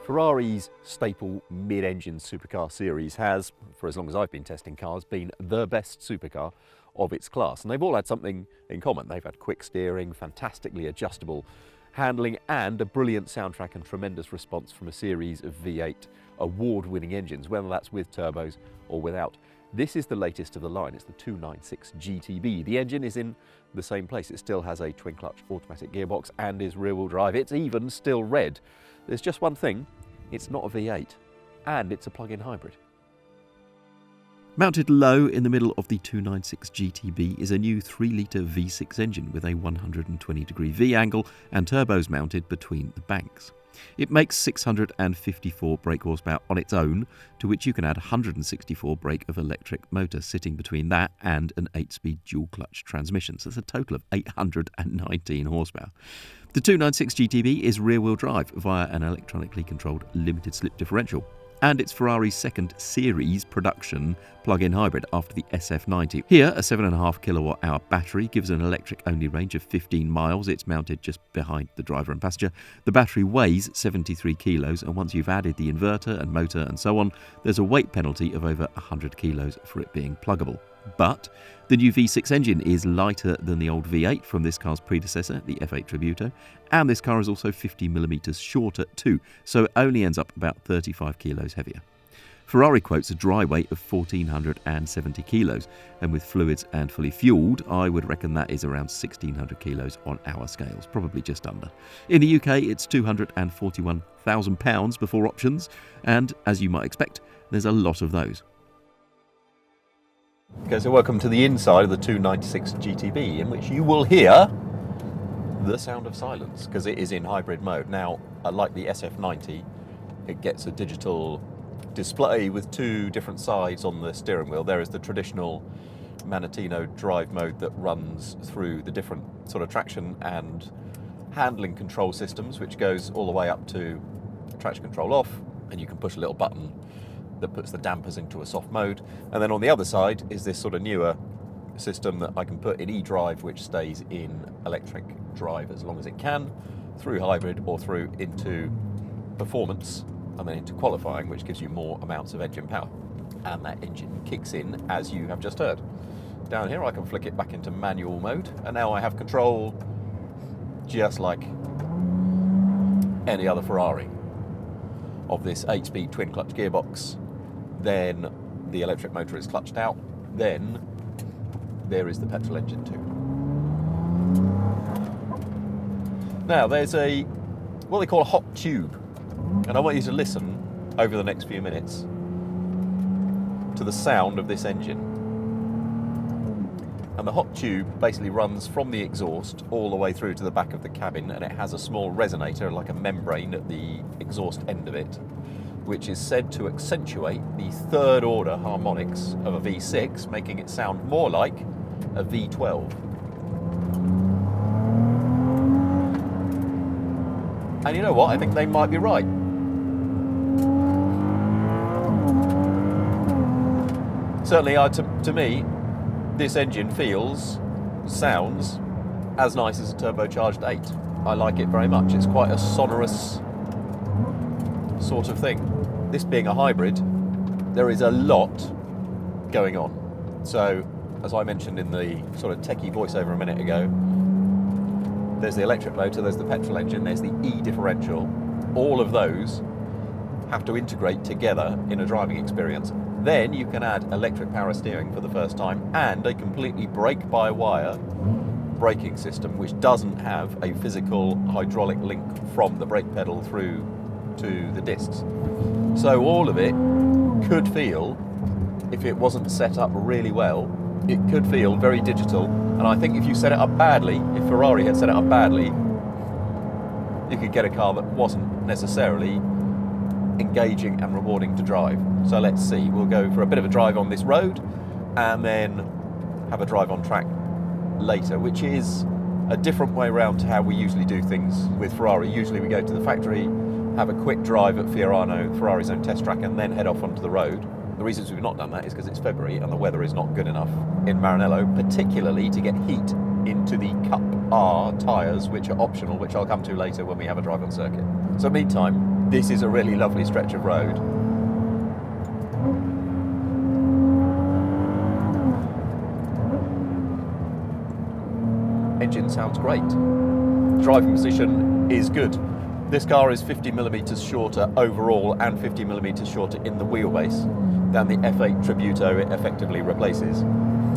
Ferrari's staple mid-engine supercar series has, for as long as I've been testing cars, been the best supercar of its class. And they've all had something in common. They've had quick steering, fantastically adjustable handling, and a brilliant soundtrack and tremendous response from a series of V8 award-winning engines, whether that's with turbos or without. This is the latest of the line. It's the 296 GTB. The engine is in the same place. It still has a twin-clutch automatic gearbox and is rear-wheel drive. It's even still red. There's just one thing. It's not a V8, and it's a plug-in hybrid. Mounted low in the middle of the 296 GTB is a new 3-litre V6 engine with a 120-degree V angle and turbos mounted between the banks. It makes 654 brake horsepower on its own, to which you can add 164 brake of electric motor sitting between that and an 8-speed dual-clutch transmission, so it's a total of 819 horsepower. The 296 GTB is rear-wheel drive via an electronically controlled limited-slip differential, and it's Ferrari's second series production plug-in hybrid after the SF90. Here, a 7.5 kilowatt-hour battery gives an electric-only range of 15 miles. It's mounted just behind the driver and passenger. The battery weighs 73 kilos, and once you've added the inverter and motor and so on, there's a weight penalty of over 100 kilos for it being pluggable. But the new V6 engine is lighter than the old V8 from this car's predecessor, the F8 Tributo, and this car is also 50mm shorter too, so it only ends up about 35 kilos heavier. Ferrari quotes a dry weight of 1,470 kilos, and with fluids and fully fuelled, I would reckon that is around 1,600 kilos on our scales, probably just under. In the UK, it's £241,000 before options, and as you might expect, there's a lot of those. Okay, so welcome to the inside of the 296 GTB, in which you will hear the sound of silence, because it is in hybrid mode. Now, like the SF90, it gets a digital display with two different sides on the steering wheel. There is the traditional Manatino drive mode that runs through the different sort of traction and handling control systems, which goes all the way up to traction control off, and you can push a little button that puts the dampers into a soft mode. And then on the other side is this sort of newer system that I can put in eDrive, which stays in electric drive as long as it can, through hybrid or through into performance, and then into qualifying, which gives you more amounts of engine power. And that engine kicks in as you have just heard. Down here I can flick it back into manual mode, and now I have control just like any other Ferrari of this 8-speed twin-clutch gearbox. Then the electric motor is clutched out. Then there is the petrol engine too. Now there's what they call a hot tube, and I want you to listen over the next few minutes to the sound of this engine. And the hot tube basically runs from the exhaust all the way through to the back of the cabin, and it has a small resonator, like a membrane at the exhaust end of it, which is said to accentuate the third order harmonics of a V6, making it sound more like a V12. And you know what? I think they might be right. Certainly, to me, this engine sounds as nice as a turbocharged 8. I like it very much. It's quite a sonorous sort of thing. This being a hybrid, there is a lot going on. So, as I mentioned in the sort of techie voiceover a minute ago, there's the electric motor, there's the petrol engine, there's the E differential. All of those have to integrate together in a driving experience. Then you can add electric power steering for the first time and a completely brake-by-wire braking system, which doesn't have a physical hydraulic link from the brake pedal through to the discs. So all of it could feel, if it wasn't set up really well, it could feel very digital. And I think if you set it up badly, if Ferrari had set it up badly, you could get a car that wasn't necessarily engaging and rewarding to drive. So let's see, we'll go for a bit of a drive on this road and then have a drive on track later, which is a different way around to how we usually do things with Ferrari. Usually we go to the factory, have a quick drive at Fiorano, Ferrari's own test track, and then head off onto the road. The reasons we've not done that is because it's February and the weather is not good enough in Maranello, particularly to get heat into the Cup R tyres, which are optional, which I'll come to later when we have a drive on circuit. So meantime, this is a really lovely stretch of road. Engine sounds great. Driving position is good. This car is 50mm shorter overall and 50mm shorter in the wheelbase than the F8 Tributo it effectively replaces.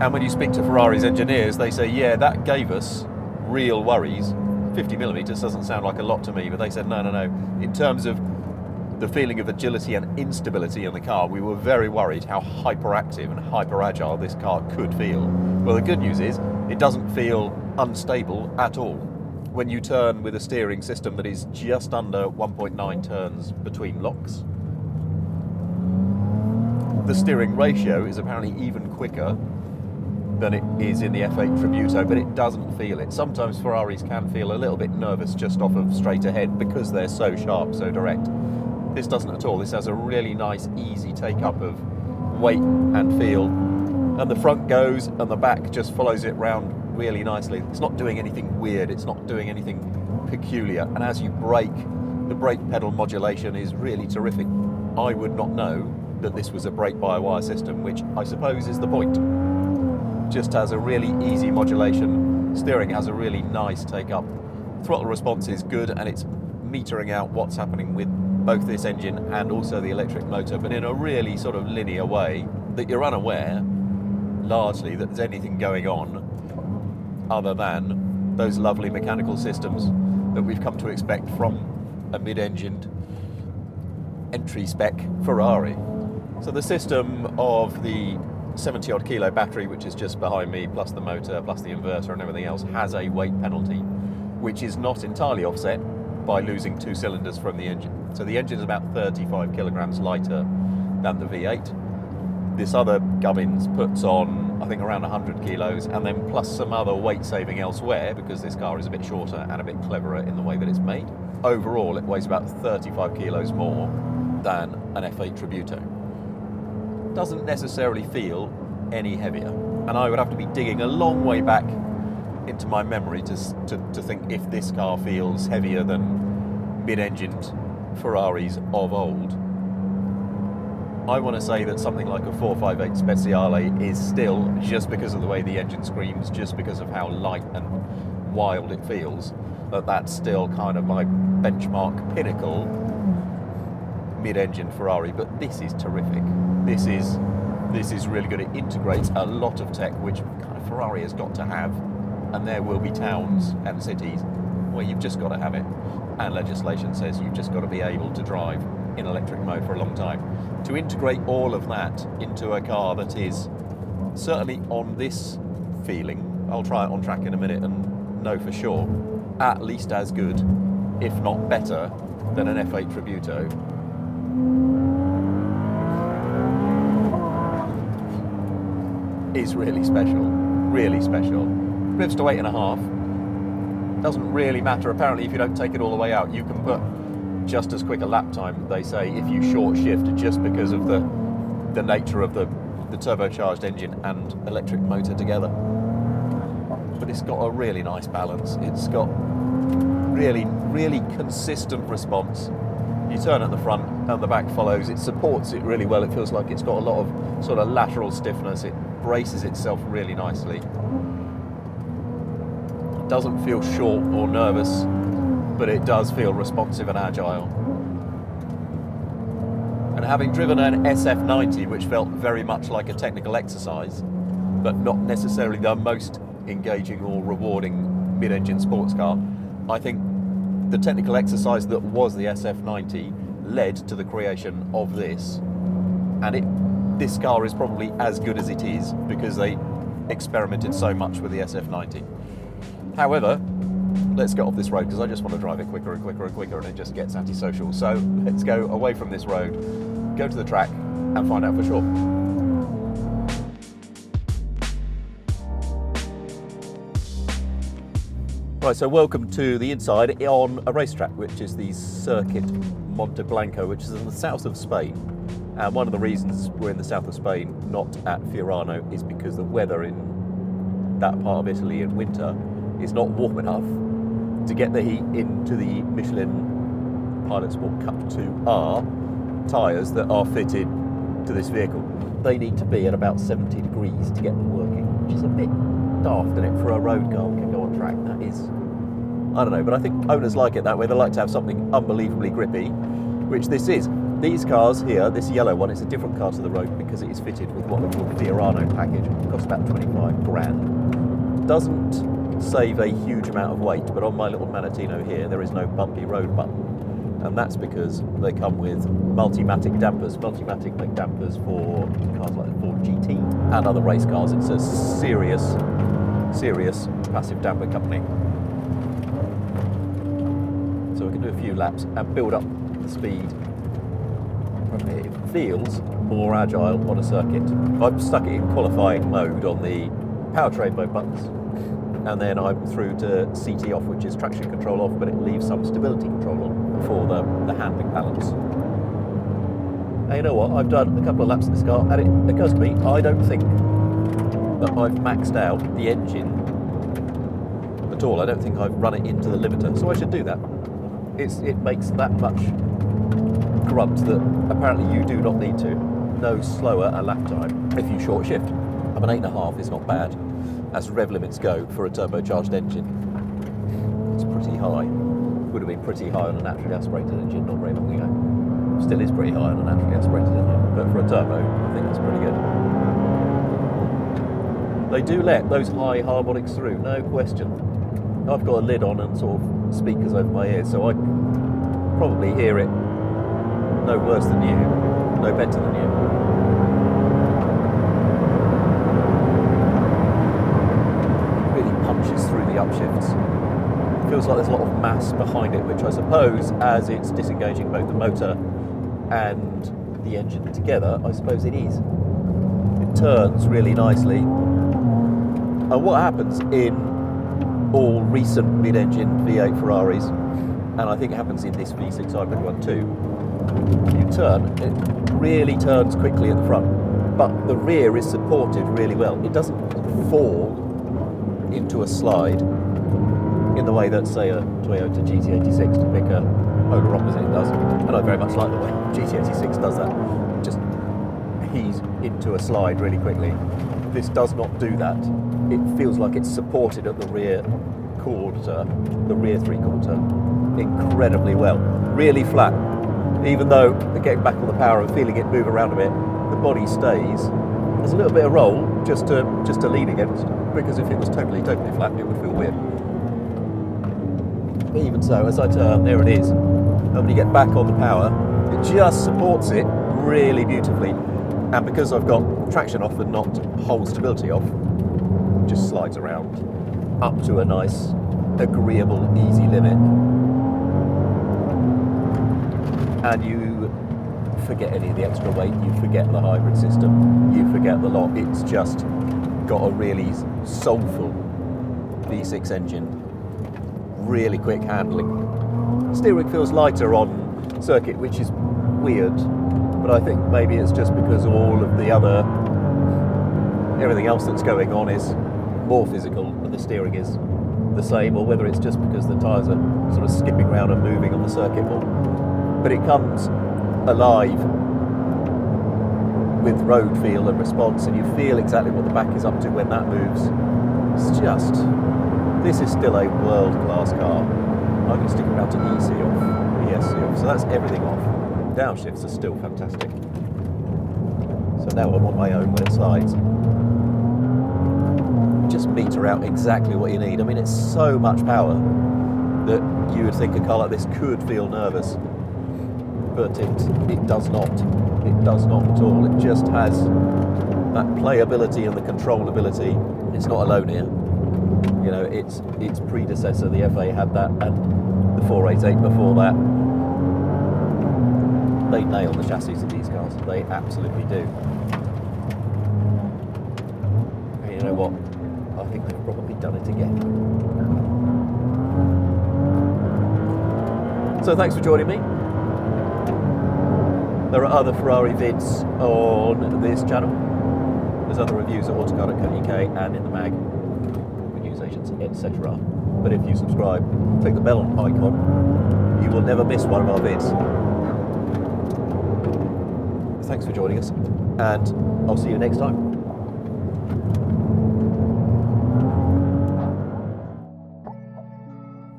And when you speak to Ferrari's engineers, they say, yeah, that gave us real worries. 50mm doesn't sound like a lot to me, but they said, no. In terms of the feeling of agility and instability in the car, we were very worried how hyperactive and hyper agile this car could feel. Well, the good news is it doesn't feel unstable at all. When you turn with a steering system that is just under 1.9 turns between locks, the steering ratio is apparently even quicker than it is in the F8 Tributo, but it doesn't feel it. Sometimes Ferraris can feel a little bit nervous just off of straight ahead because they're so sharp, so direct. This doesn't at all. This has a really nice, easy take-up of weight and feel. And the front goes and the back just follows it round really nicely. It's not doing anything weird. It's not doing anything peculiar. And as you brake, the brake pedal modulation is really terrific. I would not know that this was a brake-by-wire system, which I suppose is the point. Just has a really easy modulation. Steering has a really nice take-up. Throttle response is good, and it's metering out what's happening with both this engine and also the electric motor, but in a really sort of linear way that you're unaware, largely, that there's anything going on other than those lovely mechanical systems that we've come to expect from a mid-engined entry spec Ferrari. So the system of the 70 odd kilo battery, which is just behind me, plus the motor, plus the inverter and everything else, has a weight penalty, which is not entirely offset by losing 2 cylinders from the engine. So the engine is about 35 kilograms lighter than the V8. This other gubbins puts on, I think, around 100 kilos, and then plus some other weight saving elsewhere, because this car is a bit shorter and a bit cleverer in the way that it's made. Overall, it weighs about 35 kilos more than an F8 Tributo. Doesn't necessarily feel any heavier, and I would have to be digging a long way back into my memory to think if this car feels heavier than mid-engined Ferraris of old. I want to say that something like a 458 Speciale is still, just because of the way the engine screams, just because of how light and wild it feels, that's still kind of my benchmark pinnacle mid-engine Ferrari. But this is terrific. This is really good. It integrates a lot of tech which kind of Ferrari has got to have, and there will be towns and cities where you've just got to have it, and legislation says you've just got to be able to drive in electric mode for a long time. To integrate all of that into a car that is certainly on this feeling, I'll try it on track in a minute and know for sure, at least as good, if not better, than an F8 Tributo. Is really special, really special. Revs to 8.5. Doesn't really matter, apparently, if you don't take it all the way out. You can put just as quick a lap time, they say, if you short shift, just because of the nature of the turbocharged engine and electric motor together. But it's got a really nice balance. It's got really, really consistent response. You turn at the front and the back follows. It supports it really well. It feels like it's got a lot of sort of lateral stiffness. It braces itself really nicely. It doesn't feel short or nervous, but it does feel responsive and agile. And having driven an SF90, which felt very much like a technical exercise, but not necessarily the most engaging or rewarding mid-engine sports car, I think the technical exercise that was the SF90 led to the creation of this. And this car is probably as good as it is because they experimented so much with the SF90. However, let's get off this road because I just want to drive it quicker and quicker and quicker, and it just gets antisocial. So let's go away from this road, go to the track and find out for sure. Right, so welcome to the inside on a racetrack, which is the Circuit Monte Blanco, which is in the south of Spain. And one of the reasons we're in the south of Spain, not at Fiorano, is because the weather in that part of Italy in winter is not warm enough to get the heat into the Michelin Pilot Sport Cup 2R tyres that are fitted to this vehicle. They need to be at about 70 degrees to get them working, which is a bit daft, isn't it, for a road car that can go on track. That is, I don't know, but I think owners like it that way. They like to have something unbelievably grippy, which this is. These cars here, this yellow one, it's a different car to the road because it is fitted with what we call the Fiorano Package. It costs about 25 grand. Doesn't save a huge amount of weight, but on my little Manatino here, there is no bumpy road button. And that's because they come with Multimatic dampers. Multimatic make dampers for cars like the Ford GT and other race cars. It's a serious passive damper company. So we can do a few laps and build up the speed. It feels more agile on a circuit. I've stuck it in qualifying mode on the powertrain mode buttons, and then I'm through to CT off, which is traction control off, but it leaves some stability control on for the handling balance. And you know what? I've done a couple of laps in this car, and it occurs to me, I don't think that I've maxed out the engine at all. I don't think I've run it into the limiter, so I should do that. It makes that much grunt that apparently you do not need to. No slower a lap time if you short shift. I mean, 8.5 is not bad as rev limits go for a turbocharged engine. It's pretty high. Would have been pretty high on a naturally aspirated engine not very long ago. Still is pretty high on a naturally aspirated engine, but for a turbo, I think that's pretty good. They do let those high harmonics through, no question. I've got a lid on and sort of speakers over my ears, so I probably hear it no worse than you, no better than you. It really punches through the upshifts. Feels like there's a lot of mass behind it, which I suppose, as it's disengaging both the motor and the engine together, I suppose it is. It turns really nicely. And what happens in all recent mid-engine V8 Ferraris, and I think it happens in this V6 hybrid one too, you turn, it really turns quickly at the front, but the rear is supported really well. It doesn't fall into a slide in the way that, say, a Toyota GT86 to pick a polar opposite does. And I very much like the way GT86 does that. It just heaves into a slide really quickly. This does not do that. It feels like it's supported at the rear quarter, the rear three-quarter, incredibly well. Really flat. Even though getting back on the power and feeling it move around a bit, the body stays. There's a little bit of roll just to lean against, because if it was totally flat, it would feel weird. Even so, as I turn, there it is. And when you get back on the power, it just supports it really beautifully. And because I've got traction off and not whole stability off, it just slides around up to a nice, agreeable, easy limit. And you forget any of the extra weight, you forget the hybrid system, you forget the lot. It's just got a really soulful V6 engine. Really quick handling. Steering feels lighter on circuit, which is weird, but I think maybe it's just because all of the other, everything else that's going on is more physical and the steering is the same, or whether it's just because the tyres are sort of skipping around and moving on the circuit more. But it comes alive with road feel and response, and you feel exactly what the back is up to when that moves. It's just, this is still a world-class car. I'm going to stick around to EC off, ESC off, so that's everything off. Downshifts are still fantastic. So now I'm on my own when it slides. Just meter out exactly what you need. I mean, it's so much power that you would think a car like this could feel nervous, but it does not. It does not at all. It just has that playability and the controllability. It's not alone here. You know, its predecessor, the FA, had that, and the 488 before that. They nail the chassis of these cars. They absolutely do. And you know what? I think they've probably done it again. So thanks for joining me. There are other Ferrari vids on this channel. There's other reviews at autocar.co.uk and in the mag, news agents, etc. But if you subscribe, click the bell icon, you will never miss one of our vids. Thanks for joining us, and I'll see you next time.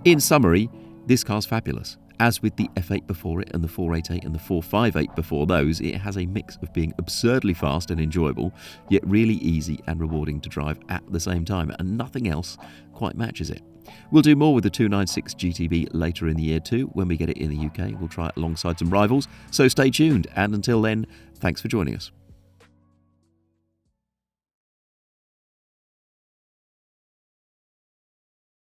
In summary, this car's fabulous. As with the F8 before it and the 488 and the 458 before those, it has a mix of being absurdly fast and enjoyable, yet really easy and rewarding to drive at the same time, and nothing else quite matches it. We'll do more with the 296 GTB later in the year too. When we get it in the UK, we'll try it alongside some rivals, so stay tuned, and until then, thanks for joining us.